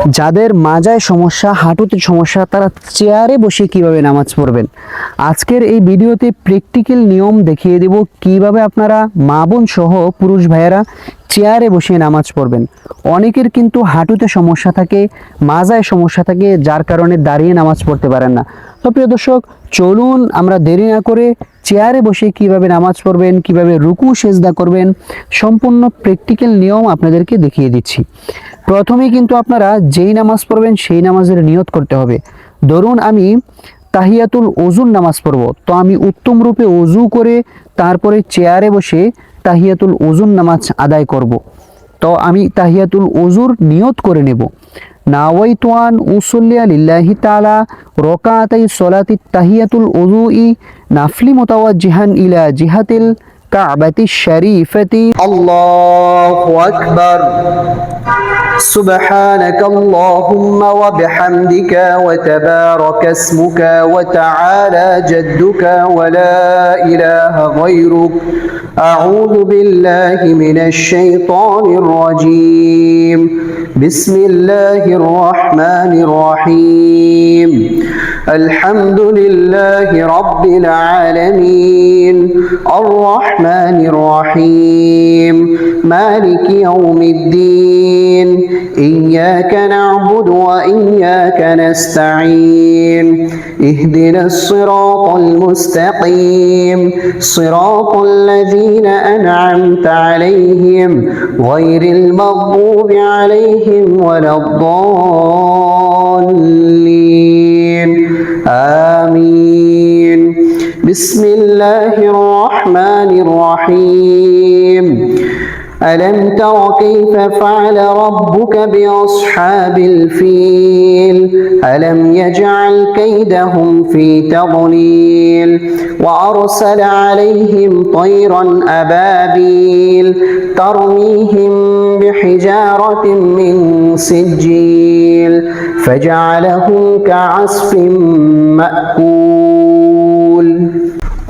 যাদের মাজায় সমস্যা, হাঁটুতে সমস্যা, তারা চেয়ারে বসে কিভাবে নামাজ পড়বেন, আজকের এই ভিডিওতে প্র্যাকটিক্যাল নিয়ম দেখিয়ে দেব কিভাবে আপনারা মা বোন সহ পুরুষ ভাইয়েরা চেয়ারে বসে নামাজ পড়বেন। অনেকের কিন্তু হাঁটুতে সমস্যা থাকে, মাজায় সমস্যা থাকে, যার কারণে দাঁড়িয়ে নামাজ পড়তে পারেন না। তো প্রিয় দর্শক, চলুন আমরা দেরি না করে চেয়ারে বসে কিভাবে নামাজ পড়বেন, কিভাবে রুকু সেজদা করবেন, সম্পূর্ণ প্র্যাকটিক্যাল নিয়ম আপনাদেরকে দেখিয়ে দিচ্ছি। প্রথমেই কিন্তু আপনারা যেই নামাজ পড়বেন সেই নামাজের নিয়ত করতে হবে। ধরুন আমি তাহিয়াতুল ওযুর নামাজ পড়ব, তো আমি উত্তম রূপে ওযু করে তারপরে চেয়ারে বসে তাহিয়াতুল ওযুর নামাজ আদায় করব। তো আমি তাহিয়াতুল ওযুর নিয়ত করে নেব, নাওয়াইতু আন উসাল্লিয়া লিল্লাহি তাআলা রাকাতাই সলাতি তাহিয়াতুল ওযুই নাফলি মুতাওয়াজ্জিহান ইলা জিহাতিল কাবাতি শরীফাতি। আল্লাহু আকবার। سبحانك اللهم وبحمدك وتبارك اسمك وتعالى جدك ولا إله غيرك أعوذ بالله من الشيطان الرجيم بسم الله الرحمن الرحيم الحمد لله رب العالمين الرحمن الرحيم مالك يوم الدين إياك نعبد وإياك نستعين اهدنا الصراط المستقيم صراط الذين أنعمت عليهم غير المغضوب عليهم ولا الضالين آمين بسم الله الرحمن الرحيم ألم تر كيف فعل ربك بأصحاب الفيل ألم يجعل كيدهم في تضليل وأرسل عليهم طيرا أبابيل ترميهم بحجارة من سجيل فجعلهم كعصف مأكول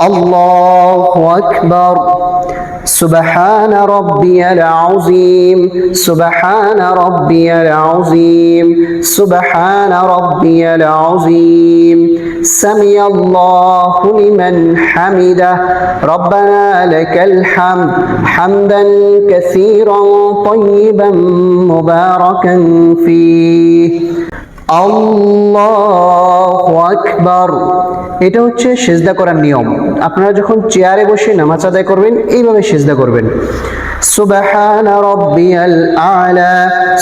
الله أكبر سبحان ربي العظيم سبحان ربي العظيم سبحان ربي العظيم سمع الله لمن حمده ربنا لك الحمد حمدا كثيرا طيبا مباركا فيه আল্লাহু আকবার। এটা হচ্ছে সিজদা করার নিয়ম। আপনারা যখন চেয়ারে বসে নামাজ আদায় করবেন এইভাবে সিজদা করবেন। সুবহানা রাব্বিয়াল আ'লা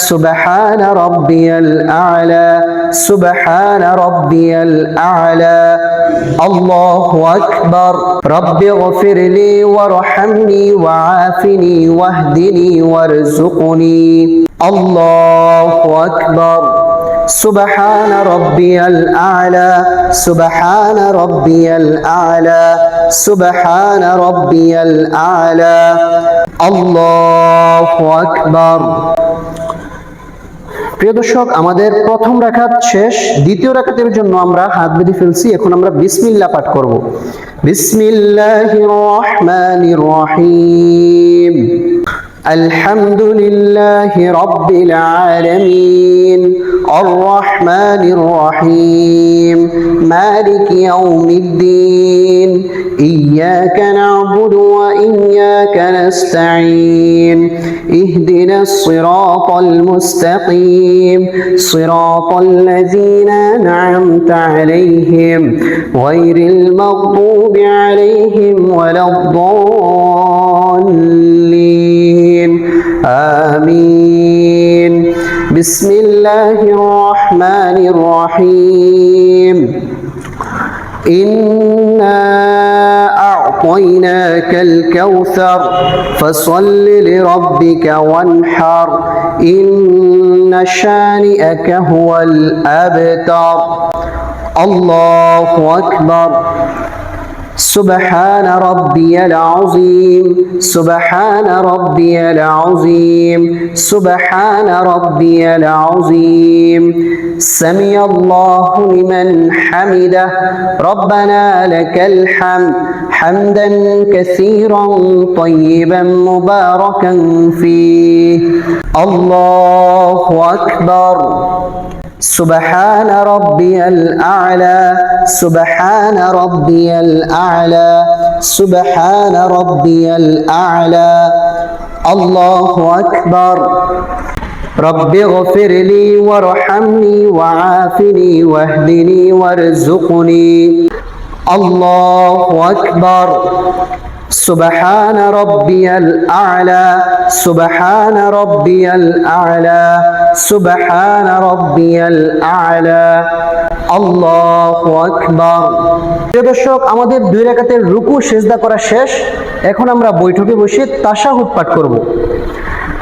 সুবহানা রাব্বিয়াল আ'লা সুবহানা রাব্বিয়াল আ'লা আল্লাহু আকবার। রব্বিগফিরলি ওয়ারহামনি ওয়াআফিনি ওয়াহদিনি ওয়ারযুকনি আল্লাহু আকবার। سبحان ربي الأعلى سبحان ربي الأعلى سبحان ربي الأعلى الله أكبر। প্রিয় দর্শক, আমাদের প্রথম রাকাত শেষ। দ্বিতীয় রাকাতের জন্য আমরা হাত বেঁধে ফেলছি। এখন আমরা বিসমিল্লাহ পাঠ করব। বিসমিল্লাহির রহমানির রহিম الحمد لله رب العالمين الرحمن الرحيم مالك يوم الدين إياك نعبد وإياك نستعين اهدنا الصراط المستقيم صراط الذين أنعمت عليهم غير المغضوب عليهم ولا الضالين آمين بسم الله الرحمن الرحيم إنا أعطيناك الكوثر فصل لربك وانحر إن شانئك هو الأبتر الله أكبر سبحان ربي العظيم سبحان ربي العظيم سبحان ربي العظيم سمع الله لمن حمده ربنا لك الحمد حمدا كثيرا طيبا مباركا فيه الله أكبر سبحان ربي الأعلى سبحان ربي الأعلى سبحان ربي الأعلى الله أكبر رب اغفر لي وارحمني وعافني واهدني وارزقني الله أكبر سبحان ربي الأعلى سبحان ربي الأعلى سبحان ربي الأعلى الله أكبر। প্রিয় দর্শক, আমাদের 2 রাকাতের রুকু সিজদা করা শেষ। এখন আমরা বৈঠকে বসে তাশাহুদ পাঠ করব।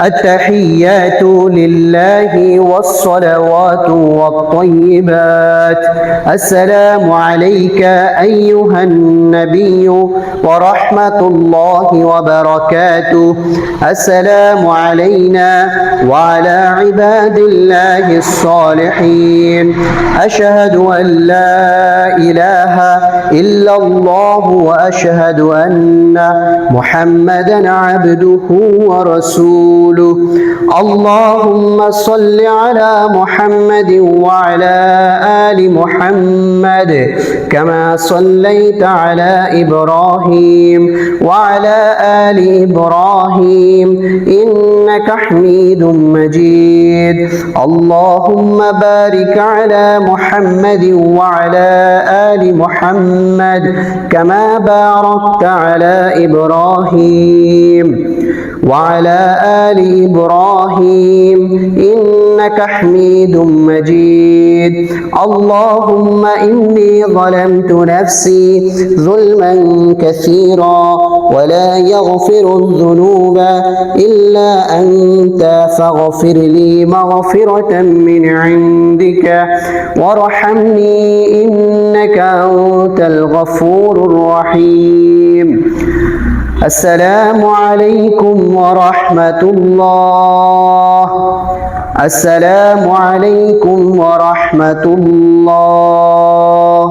التحيات لله والصلوات والطيبات السلام عليك أيها النبي ورحمة الله وبركاته السلام علينا وعلى عباد الله الصالحين أشهد أن لا إله إلا الله وأشهد أن محمدا عبده ورسوله اللهم صل على محمد وعلى آل محمد كما صليت على إبراهيم وعلى آل إبراهيم إنك حميد مجيد اللهم بارك على محمد وعلى آل محمد كما باركت على إبراهيم وعلى آل إبراهيم إنك حميد مجيد اللهم إني ظلمت نفسي ظلما كثيرا ولا يغفر الذنوب إلا أنت فاغفر لي مغفرة من عندك وارحمني إنك أنت الغفور الرحيم السلام عليكم ورحمة الله السلام عليكم ورحمة الله